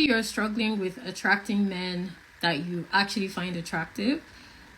you're struggling with attracting men that you actually find attractive,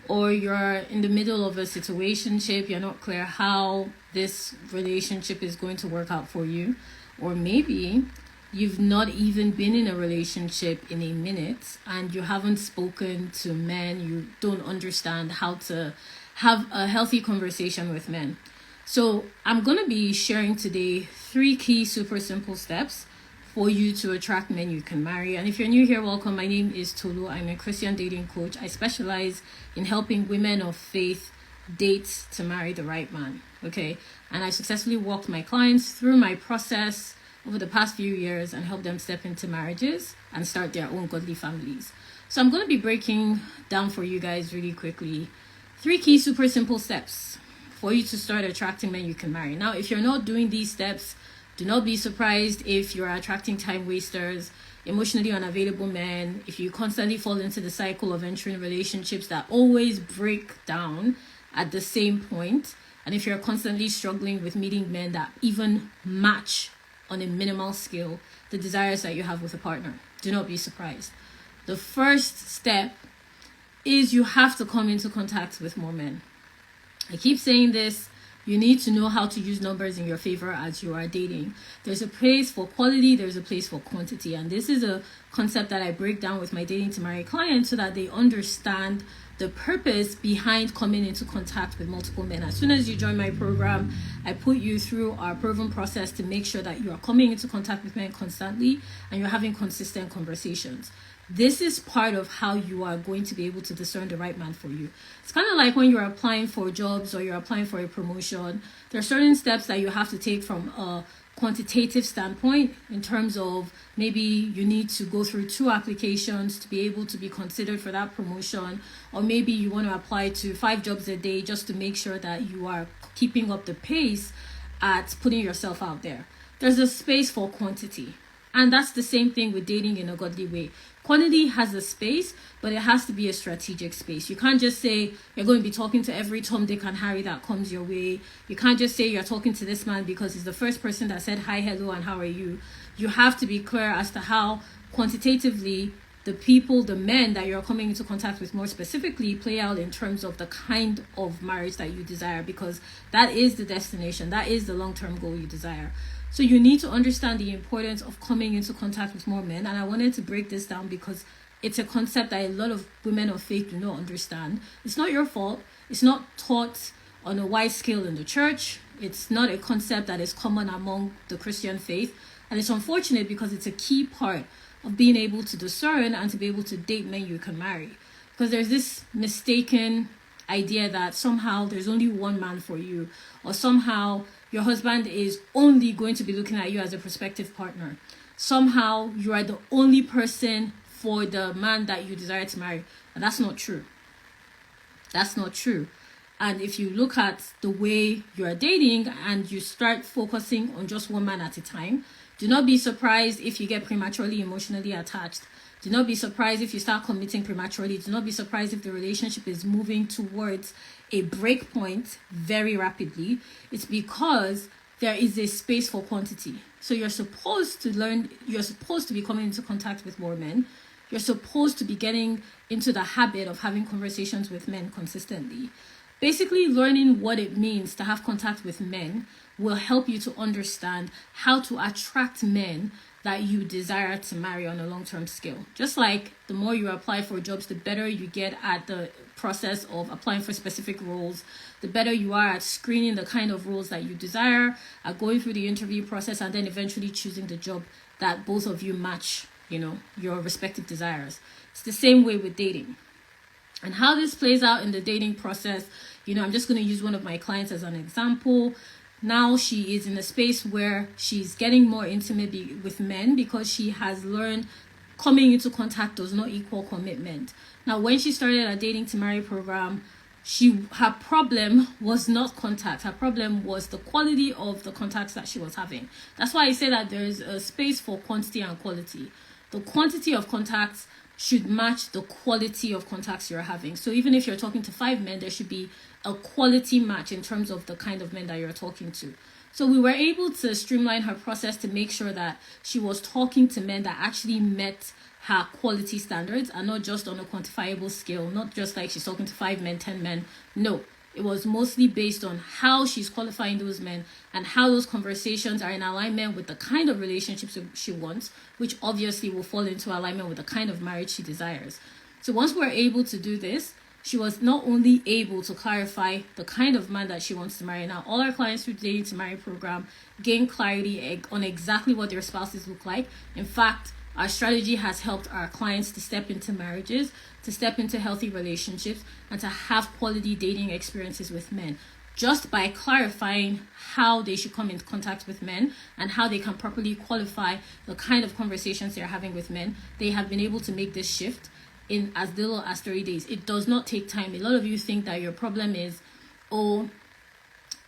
or you're in the middle of a situationship, you're not clear how this relationship is going to work out for you, or maybe you've not even been in a relationship in a minute and you haven't spoken to men, you don't understand how to have a healthy conversation with men. So I'm going to be sharing today 3 key super simple steps for you to attract men you can marry. And if you're new here, welcome. My name is Tolu. I'm a Christian dating coach. I specialize in helping women of faith date to marry the right man. Okay. And I successfully walked my clients through my process over the past few years and help them step into marriages and start their own godly families. So I'm going to be breaking down for you guys really quickly 3 key super simple steps for you to start attracting men you can marry. Now, if you're not doing these steps, do not be surprised if you're attracting time wasters, emotionally unavailable men, if you constantly fall into the cycle of entering relationships that always break down at the same point, and if you're constantly struggling with meeting men that even match on a minimal scale the desires that you have with a partner. Do not be surprised. The first step is you have to come into contact with more men. I keep saying this. You need to know how to use numbers in your favor as you are dating. There's a place for quality, there's a place for quantity. And this is a concept that I break down with my dating to marry clients so that they understand the purpose behind coming into contact with multiple men. As soon as you join my program, I put you through our proven process to make sure that you are coming into contact with men constantly and you're having consistent conversations. This is part of how you are going to be able to discern the right man for you. It's kind of like when you're applying for jobs or you're applying for a promotion. There are certain steps that you have to take from a quantitative standpoint in terms of maybe you need to go through 2 applications to be able to be considered for that promotion, or maybe you want to apply to 5 jobs a day just to make sure that you are keeping up the pace at putting yourself out there. There's a space for quantity. And that's the same thing with dating in a godly way. Quantity has a space, but it has to be a strategic space. You can't just say you're going to be talking to every Tom, Dick, and Harry that comes your way. You can't just say you're talking to this man because he's the first person that said hi, hello, and how are you. You have to be clear as to how quantitatively the people, the men that you're coming into contact with more specifically play out in terms of the kind of marriage that you desire, because that is the destination. That is the long-term goal you desire. So you need to understand the importance of coming into contact with more men. And I wanted to break this down because it's a concept that a lot of women of faith do not understand. It's not your fault. It's not taught on a wide scale in the church. It's not a concept that is common among the Christian faith. And it's unfortunate because it's a key part of being able to discern and to be able to date men you can marry. Because there's this mistaken idea that somehow there's only one man for you, or somehow your husband is only going to be looking at you as a prospective partner. Somehow you are the only person for the man that you desire to marry. And that's not true. That's not true. And if you look at the way you are dating and you start focusing on just one man at a time, do not be surprised if you get prematurely emotionally attached. Do not be surprised if you start committing prematurely. Do not be surprised if the relationship is moving towards a break point very rapidly. It's because there is a space for quantity. So you're supposed to be coming into contact with more men. You're supposed to be getting into the habit of having conversations with men consistently. Basically, learning what it means to have contact with men will help you to understand how to attract men that you desire to marry on a long-term scale. Just like the more you apply for jobs, the better you get at the process of applying for specific roles, the better you are at screening the kind of roles that you desire, at going through the interview process, and then eventually choosing the job that both of you match, your respective desires. It's the same way with dating. And how this plays out in the dating process, I'm just going to use one of my clients as an example. Now she is in a space where she's getting more intimate with men because she has learned coming into contact does not equal commitment. Now, when she started a dating to marry program, her problem was not contact. Her problem was the quality of the contacts that she was having. That's why I say that there is a space for quantity and quality. The quantity of contacts should match the quality of contacts you're having. So even if you're talking to 5 men, there should be a quality match in terms of the kind of men that you're talking to. So we were able to streamline her process to make sure that she was talking to men that actually met her quality standards and not just on a quantifiable scale, not just like she's talking to 5 men, 10 men. No, it was mostly based on how she's qualifying those men and how those conversations are in alignment with the kind of relationships she wants, which obviously will fall into alignment with the kind of marriage she desires. So once we're able to do this, she was not only able to clarify the kind of man that she wants to marry. Now, all our clients through the Dating to Marry program gain clarity on exactly what their spouses look like. In fact, our strategy has helped our clients to step into marriages, to step into healthy relationships, and to have quality dating experiences with men, just by clarifying how they should come into contact with men and how they can properly qualify the kind of conversations they're having with men. They have been able to make this shift in as little as 30 days. It does not take time. A lot of you think that your problem is, oh,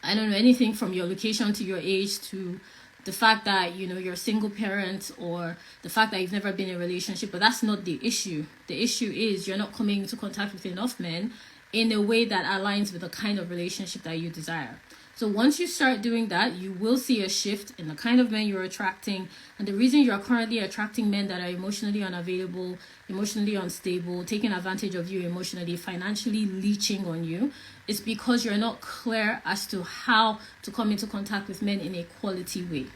I don't know, anything from your location to your age to the fact that, you know, you're a single parent or the fact that you've never been in a relationship, but that's not the issue. The issue is you're not coming into contact with enough men in a way that aligns with the kind of relationship that you desire. So once you start doing that, you will see a shift in the kind of men you're attracting. And the reason you're currently attracting men that are emotionally unavailable, emotionally unstable, taking advantage of you emotionally, financially leeching on you, is because you're not clear as to how to come into contact with men in a quality way.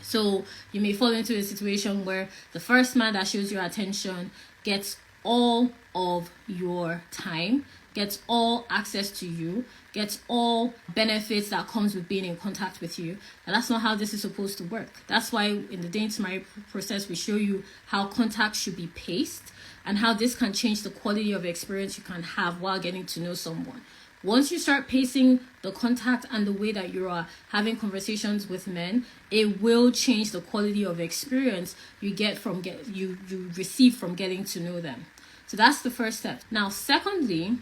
So you may fall into a situation where the first man that shows you attention gets all of your time, gets all access to you, gets all benefits that comes with being in contact with you. And that's not how this is supposed to work. That's why in the Dating to Marry process, we show you how contact should be paced and how this can change the quality of experience you can have while getting to know someone. Once you start pacing the contact and the way that you are having conversations with men, it will change the quality of experience you get from you receive from getting to know them. So that's the first step. Now, secondly,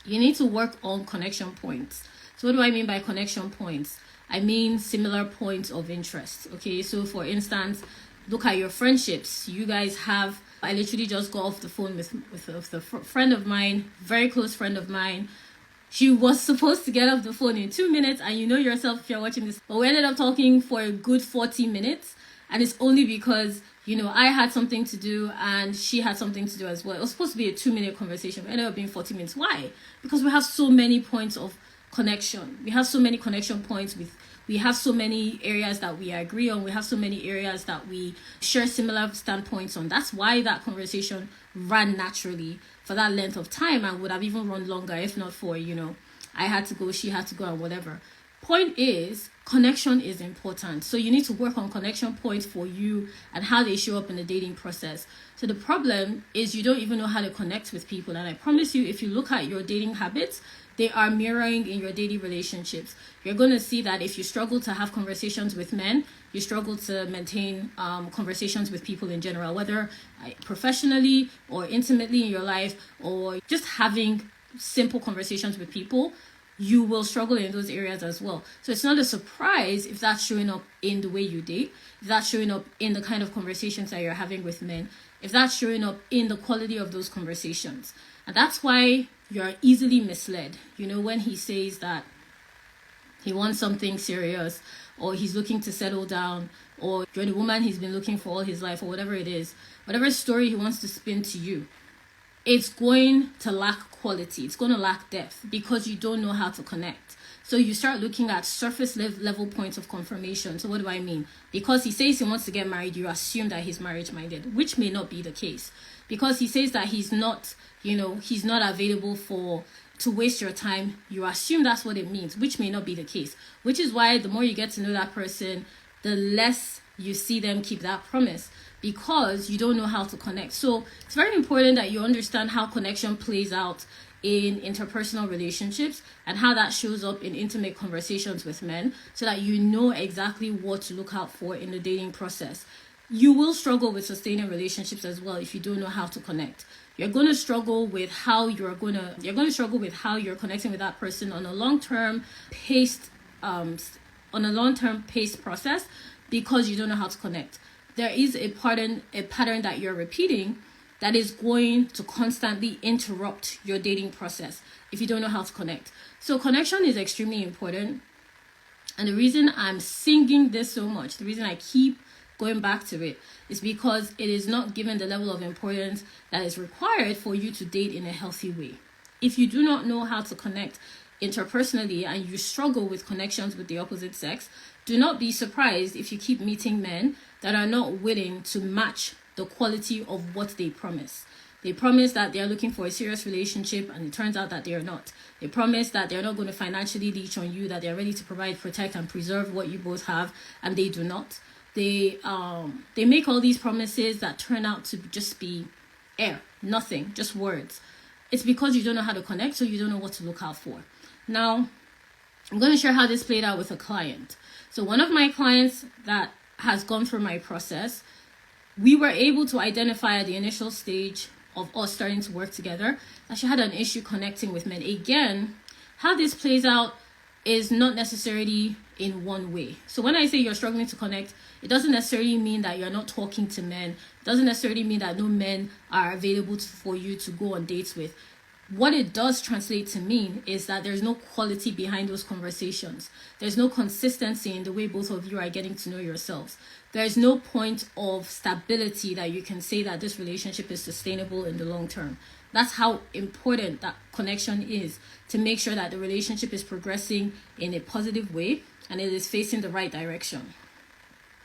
you need to work on connection points. So what do I mean by connection points? I mean similar points of interest. Okay, so for instance, look at your friendships. You guys have, I literally just got off the phone with a friend of mine, very close friend of mine. She was supposed to get off the phone in 2 minutes, and you know yourself if you're watching this, but we ended up talking for a good 40 minutes. And it's only because, you know, I had something to do and she had something to do as well. It was supposed to be a 2-minute conversation, but it ended up being 40 minutes. Why? Because we have so many points of connection. We have so many connection points we have so many areas that we agree on. We have so many areas that we share similar standpoints on. That's why that conversation ran naturally for that length of time and would have even run longer if not for, you know, I had to go, she had to go, and whatever. Point is, connection is important. So you need to work on connection points for you and how they show up in the dating process. So the problem is you don't even know how to connect with people. And I promise you, if you look at your dating habits, they are mirroring in your dating relationships. You're going to see that if you struggle to have conversations with men, you struggle to maintain conversations with people in general, whether professionally or intimately in your life, or just having simple conversations with people. You will struggle in those areas as well. So it's not a surprise if that's showing up in the way you date, if that's showing up in the kind of conversations that you're having with men, if that's showing up in the quality of those conversations. And that's why you're easily misled. You know, when he says that he wants something serious, or he's looking to settle down, or you're the woman he's been looking for all his life, or whatever it is, whatever story he wants to spin to you, it's going to lack quality. It's going to lack depth because you don't know how to connect. So you start looking at surface level points of confirmation. So what do I mean? Because he says he wants to get married, you assume that he's marriage minded, which may not be the case. Because he says that he's not, you know, he's not available to waste your time, you assume that's what it means, which may not be the case. Which is why the more you get to know that person, the less you see them keep that promise, because you don't know how to connect. So it's very important that you understand how connection plays out in interpersonal relationships and how that shows up in intimate conversations with men, so that you know exactly what to look out for in the dating process. You will struggle with sustaining relationships as well if you don't know how to connect. You're going to struggle with how you're connecting with that person on a long-term paced process, because you don't know how to connect. There is a pattern that you're repeating that is going to constantly interrupt your dating process if you don't know how to connect. So connection is extremely important. And the reason I'm singing this so much, the reason I keep going back to it, is because it is not given the level of importance that is required for you to date in a healthy way. If you do not know how to connect interpersonally and you struggle with connections with the opposite sex, do not be surprised if you keep meeting men that are not willing to match the quality of what they promise. They promise that they are looking for a serious relationship, and it turns out that they are not. They promise that they're not going to financially leech on you, that they're ready to provide, protect, and preserve what you both have, and they do not. They make all these promises that turn out to just be air, nothing, just words. It's because you don't know how to connect, so you don't know what to look out for. Now, I'm going to share how this played out with a client. So one of my clients that has gone through my process, we were able to identify at the initial stage of us starting to work together that she had an issue connecting with men. Again, how this plays out is not necessarily in one way. So when I say you're struggling to connect, it doesn't necessarily mean that you're not talking to men. It doesn't necessarily mean that no men are available for you to go on dates with. What it does translate to mean is that there's no quality behind those conversations. There's no consistency in the way both of you are getting to know yourselves. There's no point of stability that you can say that this relationship is sustainable in the long term. That's how important that connection is, to make sure that the relationship is progressing in a positive way and it is facing the right direction.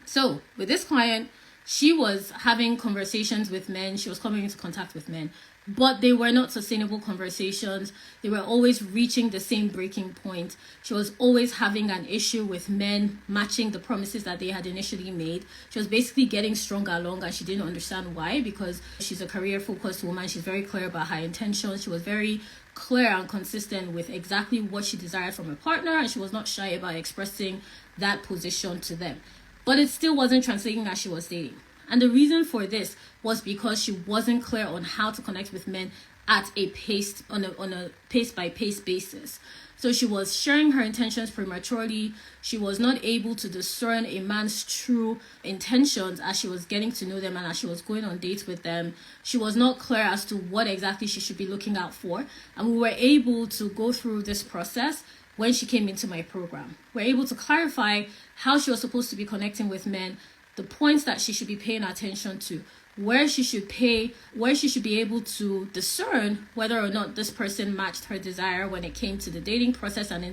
So with this client, she was having conversations with men. She was coming into contact with men, but they were not sustainable conversations. They were always reaching the same breaking point. She was always having an issue with men matching the promises that they had initially made. She was basically getting stronger along, and she didn't understand why, because she's a career-focused woman. She's very clear about her intentions. She was very clear and consistent with exactly what she desired from a partner, and she was not shy about expressing that position to them. But it still wasn't translating as she was dating. And the reason for this was because she wasn't clear on how to connect with men at a pace, on a pace-by-pace basis. So she was sharing her intentions prematurely. She was not able to discern a man's true intentions as she was getting to know them and as she was going on dates with them. She was not clear as to what exactly she should be looking out for. And we were able to go through this process when she came into my program. We're able to clarify how she was supposed to be connecting with men, the points that she should be paying attention to, where she should be able to discern whether or not this person matched her desire when it came to the dating process and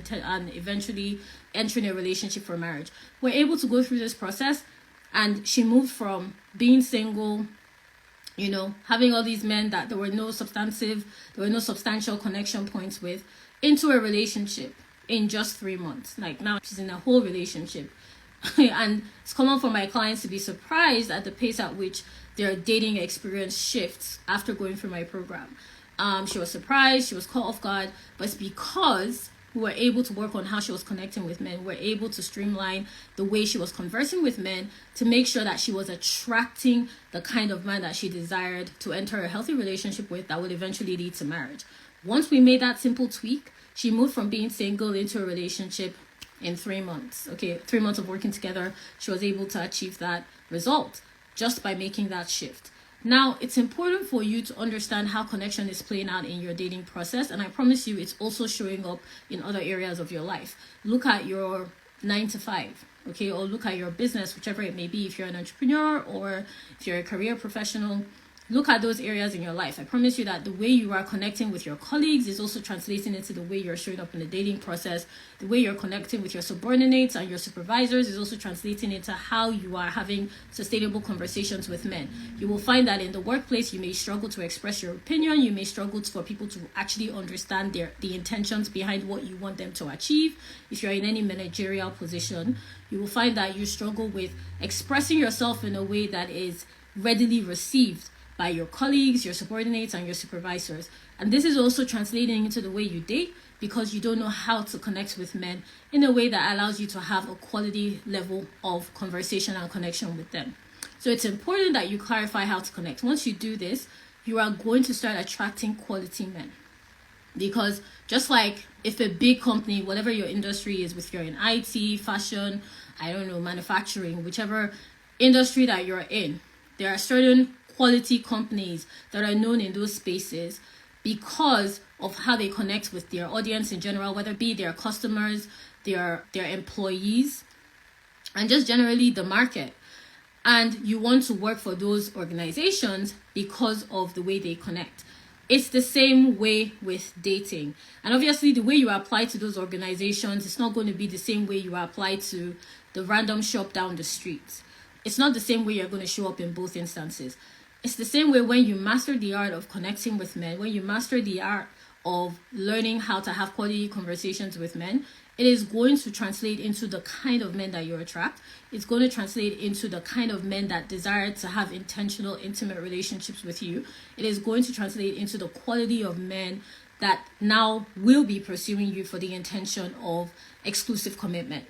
eventually entering a relationship for marriage. We're able to go through this process, and she moved from being single, having all these men that there were no substantial connection points with, into a relationship in just 3 months. Like, now she's in a whole relationship. And it's common for my clients to be surprised at the pace at which their dating experience shifts after going through my program. She was surprised, she was caught off guard, but it's because we were able to work on how she was connecting with men. We were able to streamline the way she was conversing with men to make sure that she was attracting the kind of man that she desired to enter a healthy relationship with that would eventually lead to marriage. Once we made that simple tweak, she moved from being single into a relationship in 3 months. 3 months of working together, she was able to achieve that result just by making that shift. Now, it's important for you to understand how connection is playing out in your dating process, and I promise you it's also showing up in other areas of your life. Look at your 9 to 5, or look at your business, whichever it may be, if you're an entrepreneur or if you're a career professional. Look at those areas in your life. I promise you that the way you are connecting with your colleagues is also translating into the way you're showing up in the dating process. The way you're connecting with your subordinates and your supervisors is also translating into how you are having sustainable conversations with men. You will find that in the workplace, you may struggle to express your opinion. You may struggle for people to actually understand the intentions behind what you want them to achieve. If you're in any managerial position, you will find that you struggle with expressing yourself in a way that is readily received by your colleagues, your subordinates, and your supervisors. And this is also translating into the way you date, because you don't know how to connect with men in a way that allows you to have a quality level of conversation and connection with them. So it's important that you clarify how to connect. Once you do this, you are going to start attracting quality men. Because just like if a big company, whatever your industry is, if you're in IT, fashion, manufacturing, whichever industry that you're in, there are certain quality companies that are known in those spaces because of how they connect with their audience in general, whether it be their customers, their employees, and just generally the market. And you want to work for those organizations because of the way they connect. It's the same way with dating. And obviously the way you apply to those organizations, it's not going to be the same way you apply to the random shop down the street. It's not the same way you're going to show up in both instances. It's the same way when you master the art of connecting with men, when you master the art of learning how to have quality conversations with men, it is going to translate into the kind of men that you attract. It's going to translate into the kind of men that desire to have intentional, intimate relationships with you. It is going to translate into the quality of men that now will be pursuing you for the intention of exclusive commitment.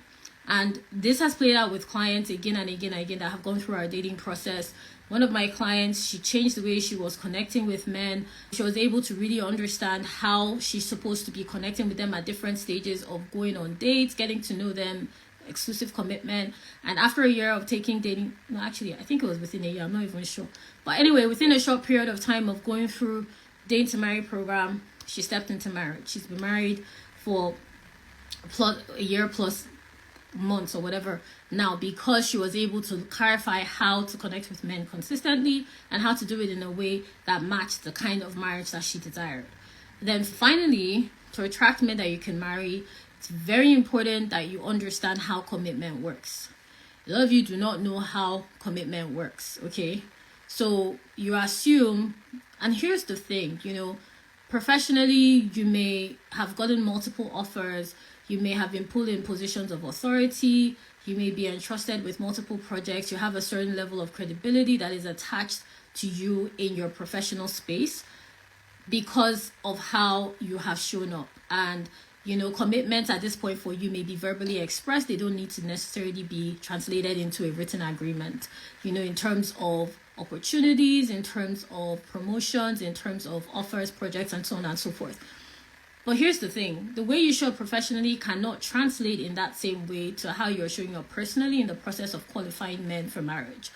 And this has played out with clients again and again and again that have gone through our dating process. One of my clients, she changed the way she was connecting with men. She was able to really understand how she's supposed to be connecting with them at different stages of going on dates, getting to know them, exclusive commitment. And after a year of taking dating, no, actually, I think it was within a year, I'm not even sure. But anyway, within a short period of time of going through Date to Marry program, she stepped into marriage. She's been married for a year plus months or whatever now, because she was able to clarify how to connect with men consistently and how to do it in a way that matched the kind of marriage that she desired. Then finally, to attract men that you can marry, it's very important that you understand how commitment works. A lot of you do not know how commitment works, okay? So you assume, and here's the thing, professionally, you may have gotten multiple offers. You may have been put in positions of authority. You may be entrusted with multiple projects. You have a certain level of credibility that is attached to you in your professional space because of how you have shown up. And, commitments at this point for you may be verbally expressed. They don't need to necessarily be translated into a written agreement, in terms of opportunities, in terms of promotions, in terms of offers, projects, and so on and so forth. But here's the thing, the way you show up professionally cannot translate in that same way to how you're showing up personally in the process of qualifying men for marriage.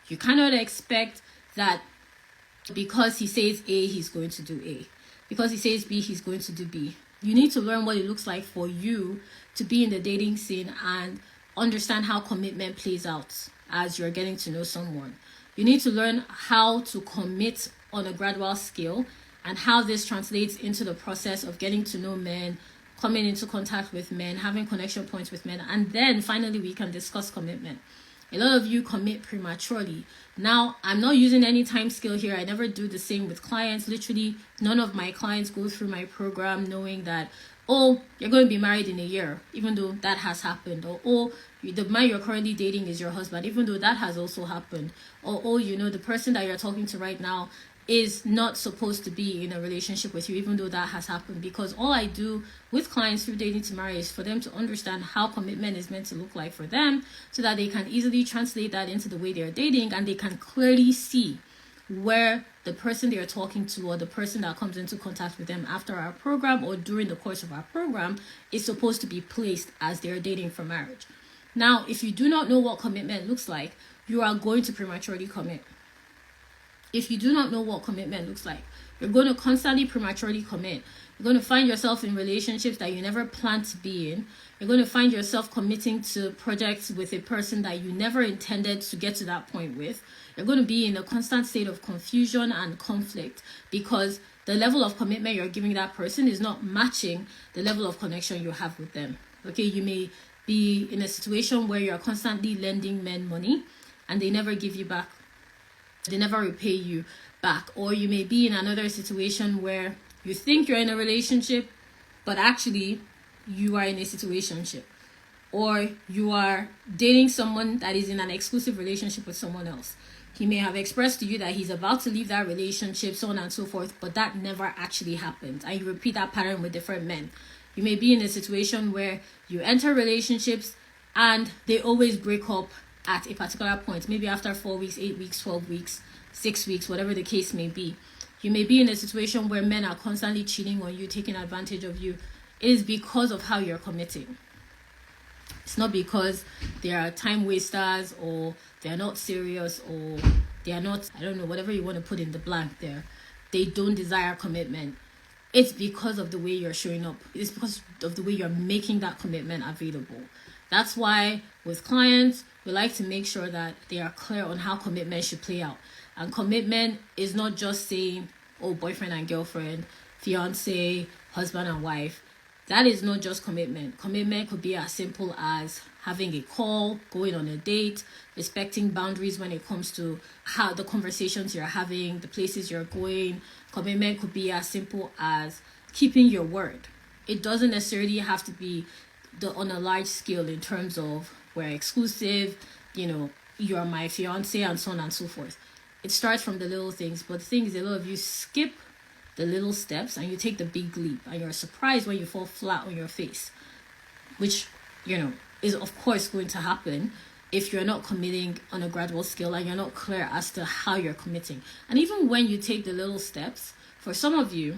You cannot expect that because he says A, he's going to do A. Because he says B, he's going to do B. You need to learn what it looks like for you to be in the dating scene and understand how commitment plays out as you're getting to know someone. You need to learn how to commit on a gradual scale and how this translates into the process of getting to know men, coming into contact with men, having connection points with men, and then finally we can discuss commitment. A lot of you commit prematurely. Now, I'm not using any time scale here. I never do the same with clients. Literally, none of my clients go through my program knowing that, you're going to be married in a year, even though that has happened. Or, the man you're currently dating is your husband, even though that has also happened. Or, the person that you're talking to right now is not supposed to be in a relationship with you, even though that has happened. Because all I do with clients through Dating to Marry is for them to understand how commitment is meant to look like for them, so that they can easily translate that into the way they're dating, and they can clearly see where the person they're talking to or the person that comes into contact with them after our program or during the course of our program is supposed to be placed as they're dating for marriage. Now, if you do not know what commitment looks like, you are going to prematurely commit. If you do not know what commitment looks like, you're going to constantly prematurely commit. You're going to find yourself in relationships that you never planned to be in. You're going to find yourself committing to projects with a person that you never intended to get to that point with. You're going to be in a constant state of confusion and conflict because the level of commitment you're giving that person is not matching the level of connection you have with them. Okay, you may be in a situation where you're constantly lending men money and they never give you back. They never repay you back. Or you may be in another situation where you think you're in a relationship, but actually you are in a situationship. Or you are dating someone that is in an exclusive relationship with someone else. He may have expressed to you that he's about to leave that relationship, so on and so forth, but that never actually happened. And you repeat that pattern with different men. You may be in a situation where you enter relationships and they always break up at a particular point, maybe after 4 weeks, 8 weeks, 12 weeks, 6 weeks, whatever the case may be. You may be in a situation where men are constantly cheating on you, taking advantage of you. It is because of how you're committing. It's not because they are time wasters or they are not serious or they are not, whatever you want to put in the blank there. They don't desire commitment. it's because of the way you're showing up. It's because of the way you're making that commitment available. That's why with clients, we like to make sure that they are clear on how commitment should play out. And commitment is not just saying, oh, boyfriend and girlfriend, fiance, husband and wife. That is not just commitment. Commitment could be as simple as having a call, going on a date, respecting boundaries when it comes to how the conversations you're having, the places you're going. Commitment could be as simple as keeping your word. It doesn't necessarily have to be on a large scale in terms of we're exclusive, you're my fiance and so on and so forth. It starts from the little things, but the thing is, a lot of you skip the little steps and you take the big leap, and you're surprised when you fall flat on your face, which is of course going to happen if you're not committing on a gradual scale and you're not clear as to how you're committing. And even when you take the little steps, for some of you,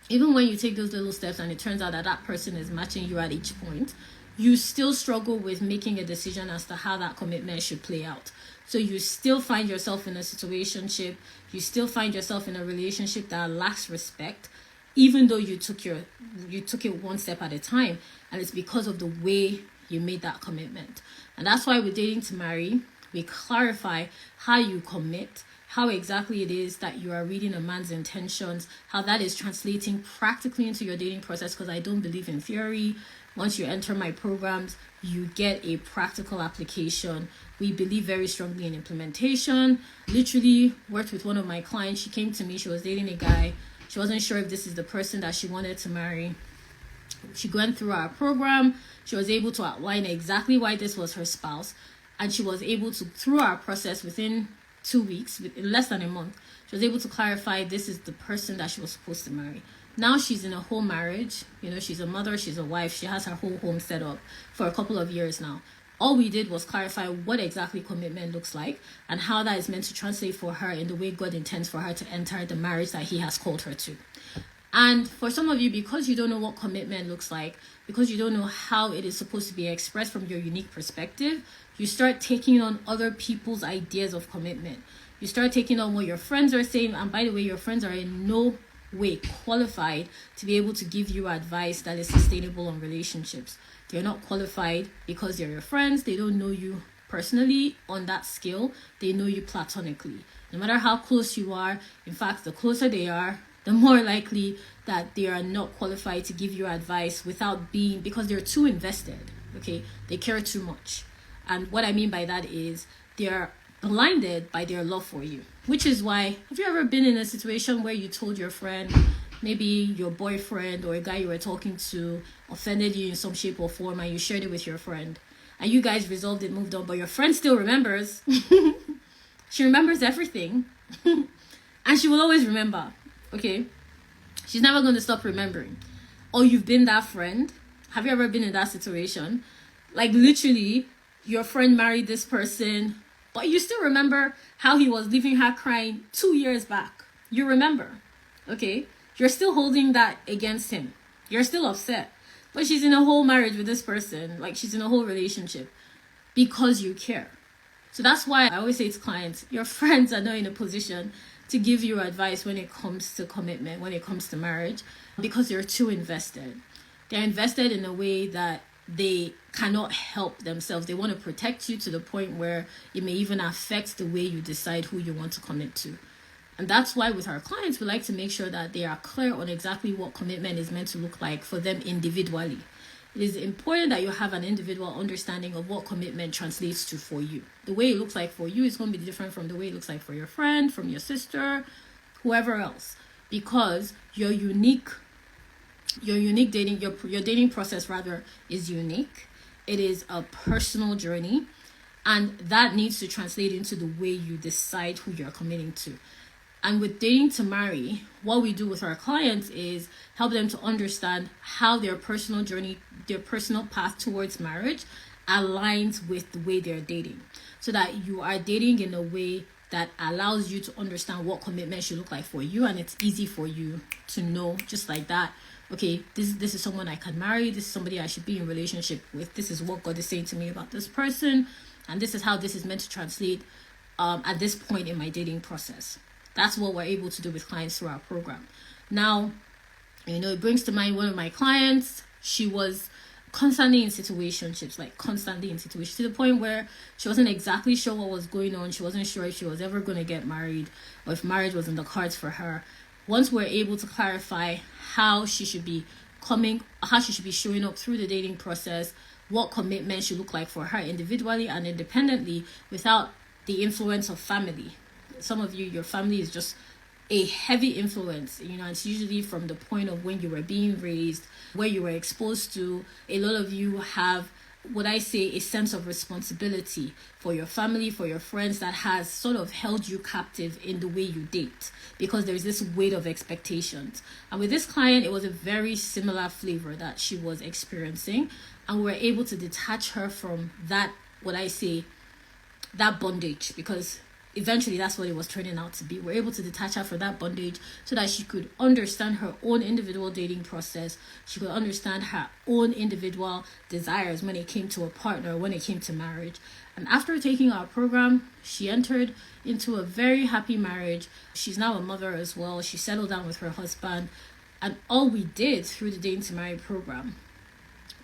even when you take those little steps and it turns out that that person is matching you at each point, you still struggle with making a decision as to how that commitment should play out. So you still find yourself in a situationship, you still find yourself in a relationship that lacks respect, even though you took it one step at a time. And it's because of the way you made that commitment. And that's why with Dating to Marry, we clarify how you commit, how exactly it is that you are reading a man's intentions, how that is translating practically into your dating process, because I don't believe in theory. Once you enter my programs, you get a practical application. We believe very strongly in implementation. Literally worked with one of my clients. She came to me, she was dating a guy. She wasn't sure if this is the person that she wanted to marry. She went through our program. She was able to outline exactly why this was her spouse. And she was able to, through our process within 2 weeks, in less than a month, she was able to clarify this is the person that she was supposed to marry. Now she's in a whole marriage. She's a mother, she's a wife. She has her whole home set up for a couple of years now. All we did was clarify what exactly commitment looks like and how that is meant to translate for her in the way God intends for her to enter the marriage that He has called her to. And for some of you, because you don't know what commitment looks like, because you don't know how it is supposed to be expressed from your unique perspective, you start taking on other people's ideas of commitment. You start taking on what your friends are saying. And by the way, your friends are in no way qualified to be able to give you advice that is sustainable on relationships. They're not qualified because they're your friends. They don't know you personally on that scale. They know you platonically. No matter how close you are, in fact, the closer they are, the more likely that they are not qualified to give you advice because they're too invested, okay? They care too much. And what I mean by that is they're blinded by their love for you, which is why, have you ever been in a situation where you told your friend, maybe your boyfriend or a guy you were talking to offended you in some shape or form, and you shared it with your friend, and you guys resolved it, moved on, but your friend still remembers. She remembers everything. And she will always remember. Okay, she's never going to stop remembering. Or you've been that friend. Have you ever been in that situation? Like literally, your friend married this person, but you still remember how he was leaving her crying 2 years back. You remember, okay? You're still holding that against him. You're still upset. But she's in a whole marriage with this person. Like she's in a whole relationship because you care. So that's why I always say to clients, your friends are not in a position to give you advice when it comes to commitment, when it comes to marriage, because they're too invested. They're invested in a way that they cannot help themselves. They want to protect you to the point where it may even affect the way you decide who you want to commit to. And that's why with our clients, we like to make sure that they are clear on exactly what commitment is meant to look like for them individually. It is important that you have an individual understanding of what commitment translates to for you. The way it looks like for you is going to be different from the way it looks like for your friend, from your sister, whoever else. Because your dating process rather is unique. It is a personal journey, and that needs to translate into the way you decide who you're committing to. And with Dating to Marry, what we do with our clients is help them to understand how their personal journey, their personal path towards marriage aligns with the way they're dating. So that you are dating in a way that allows you to understand what commitment should look like for you. And it's easy for you to know just like that. Okay, this is someone I can marry. This is somebody I should be in relationship with. This is what God is saying to me about this person. And this is how this is meant to translate at this point in my dating process. That's what we're able to do with clients through our program. Now, It brings to mind one of my clients. She was constantly in situationships, like constantly in situations, to the point where she wasn't exactly sure what was going on. She wasn't sure if she was ever going to get married or if marriage was in the cards for her. Once we're able to clarify how she should be showing up through the dating process, what commitment should look like for her individually and independently without the influence of family. Some of you, your family is just a heavy influence. It's usually from the point of when you were being raised, where you were exposed to. A lot of you have what I say a sense of responsibility for your family, for your friends, that has sort of held you captive in the way you date, because there's this weight of expectations. And with this client, it was a very similar flavor that she was experiencing, and we were able to detach her from that, what I say, that bondage, because eventually that's what it was turning out to be. We're able to detach her from that bondage so that she could understand her own individual dating process. She could understand her own individual desires when it came to a partner, when it came to marriage. And after taking our program, she entered into a very happy marriage. She's now a mother as well. She settled down with her husband. And all we did through the Dating to Marry program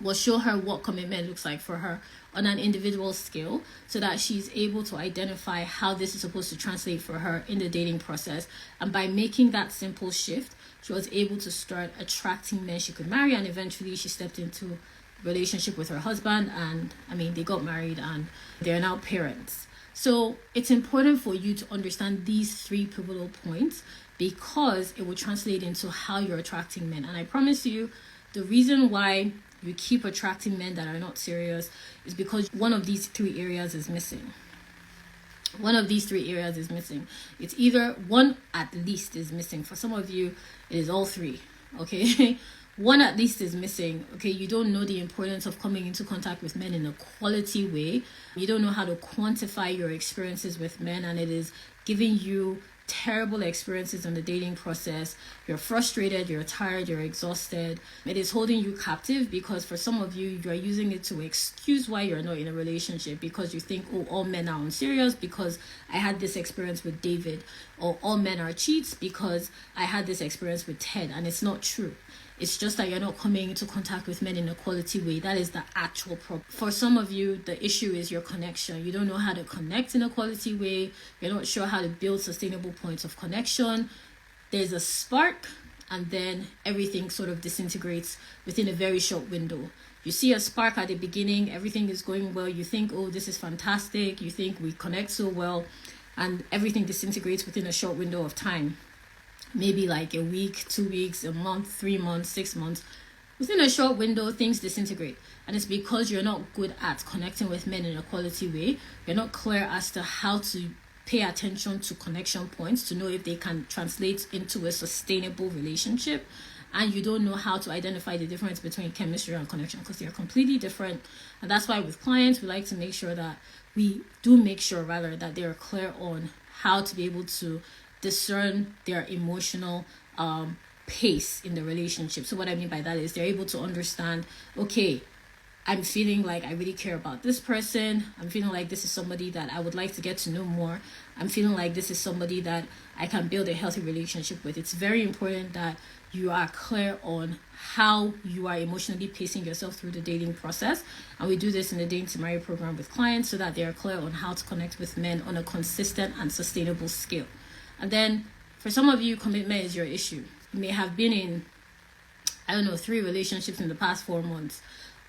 was show her what commitment looks like for her on an individual scale, so that she's able to identify how this is supposed to translate for her in the dating process. And by making that simple shift, she was able to start attracting men she could marry, and eventually she stepped into a relationship with her husband, and they got married and they're now parents. So it's important for you to understand these 3 pivotal points, because it will translate into how you're attracting men. And I promise you, the reason why you keep attracting men that are not serious is because one of these 3 areas is missing. It's either one at least is missing. For some of you, it is all 3. Okay. One at least is missing. Okay. You don't know the importance of coming into contact with men in a quality way. You don't know how to quantify your experiences with men, and it is giving you terrible experiences in the dating process. You're frustrated, you're tired, you're exhausted. It is holding you captive, because for some of you, you are using it to excuse why you're not in a relationship, because you think, oh, all men are unserious because I had this experience with David, or all men are cheats because I had this experience with Ted. And it's not true. It's just that you're not coming into contact with men in a quality way. That is the actual problem. For some of you, the issue is your connection. You don't know how to connect in a quality way. You're not sure how to build sustainable points of connection. There's a spark, and then everything sort of disintegrates within a very short window. You see a spark at the beginning, everything is going well. You think, oh, this is fantastic. You think we connect so well, and everything disintegrates within a short window of time. Maybe like a week, 2 weeks, a month, 3 months, 6 months. Within a short window, things disintegrate. And it's because you're not good at connecting with men in a quality way. You're not clear as to how to pay attention to connection points to know if they can translate into a sustainable relationship. And you don't know how to identify the difference between chemistry and connection, because they're completely different. And that's why with clients, we like to make sure that that they're clear on how to be able to discern their emotional pace in the relationship. So what I mean by that is they're able to understand, okay, I'm feeling like I really care about this person. I'm feeling like this is somebody that I would like to get to know more. I'm feeling like this is somebody that I can build a healthy relationship with. It's very important that you are clear on how you are emotionally pacing yourself through the dating process. And we do this in the Dating to Marry program with clients, so that they are clear on how to connect with men on a consistent and sustainable scale. And then for some of you, commitment is your issue. You may have been in, 3 relationships in the past 4 months.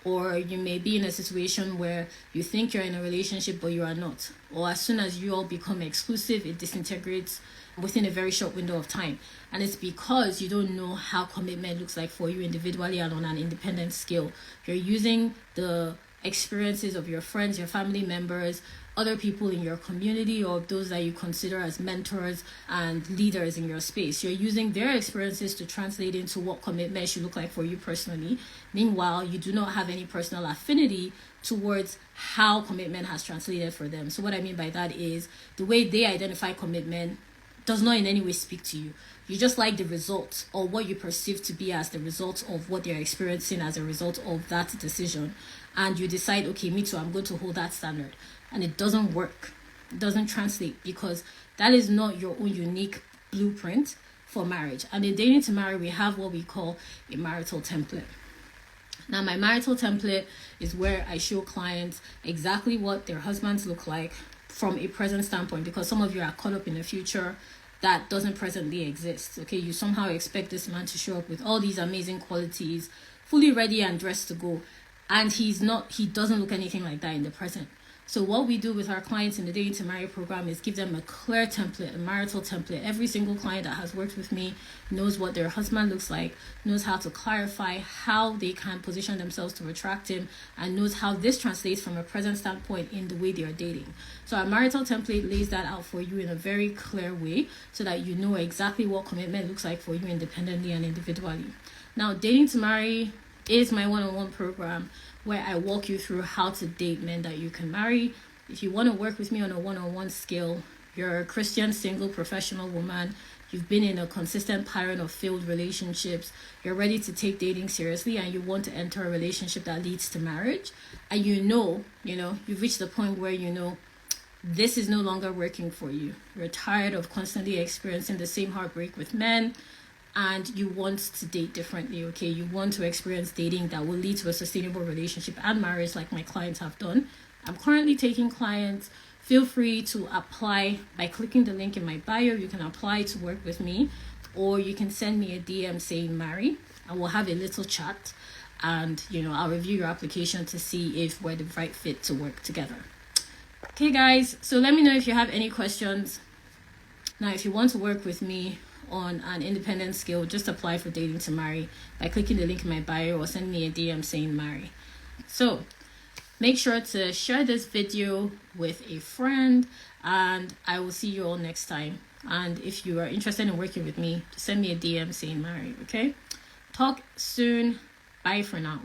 Or you may be in a situation where you think you're in a relationship, but you are not. Or as soon as you all become exclusive, it disintegrates within a very short window of time. And it's because you don't know how commitment looks like for you individually and on an independent scale. You're using the experiences of your friends, your family members, other people in your community, or those that you consider as mentors and leaders in your space. You're using their experiences to translate into what commitment should look like for you personally. Meanwhile, you do not have any personal affinity towards how commitment has translated for them. So what I mean by that is the way they identify commitment does not in any way speak to you. You just like the results, or what you perceive to be as the result of what they're experiencing as a result of that decision. And you decide, okay, me too, I'm going to hold that standard. And it doesn't work. It doesn't translate, because that is not your own unique blueprint. for marriage. And in Dating to Marry, we have what we call a marital template. Now, my marital template is where I show clients exactly what their husbands look like from a present standpoint, because some of you are caught up in the future that doesn't presently exist. Okay, you somehow expect this man to show up with all these amazing qualities, fully ready and dressed to go, and he doesn't look anything like that in the present. So what we do with our clients in the Dating to Marry program is give them a clear template, a marital template. Every single client that has worked with me knows what their husband looks like, knows how to clarify how they can position themselves to attract him, and knows how this translates from a present standpoint in the way they are dating. So our marital template lays that out for you in a very clear way so that you know exactly what commitment looks like for you independently and individually. Now, Dating to Marry is my one-on-one program where I walk you through how to date men that you can marry. If you want to work with me on a one-on-one scale, you're a Christian, single, professional woman, you've been in a consistent pattern of failed relationships, you're ready to take dating seriously, and you want to enter a relationship that leads to marriage, and you've reached the point where this is no longer working for you. You're tired of constantly experiencing the same heartbreak with men, and you want to date differently, okay? You want to experience dating that will lead to a sustainable relationship and marriage like my clients have done. I'm currently taking clients. Feel free to apply by clicking the link in my bio. You can apply to work with me, or you can send me a DM saying marry, and we'll have a little chat, and I'll review your application to see if we're the right fit to work together. Okay, guys, so let me know if you have any questions. Now, if you want to work with me on an independent scale, just apply for Dating to Marry by clicking the link in my bio or send me a DM saying marry. So make sure to share this video with a friend, and I will see you all next time. And if you are interested in working with me, just send me a DM saying marry. Okay, talk soon. Bye for now.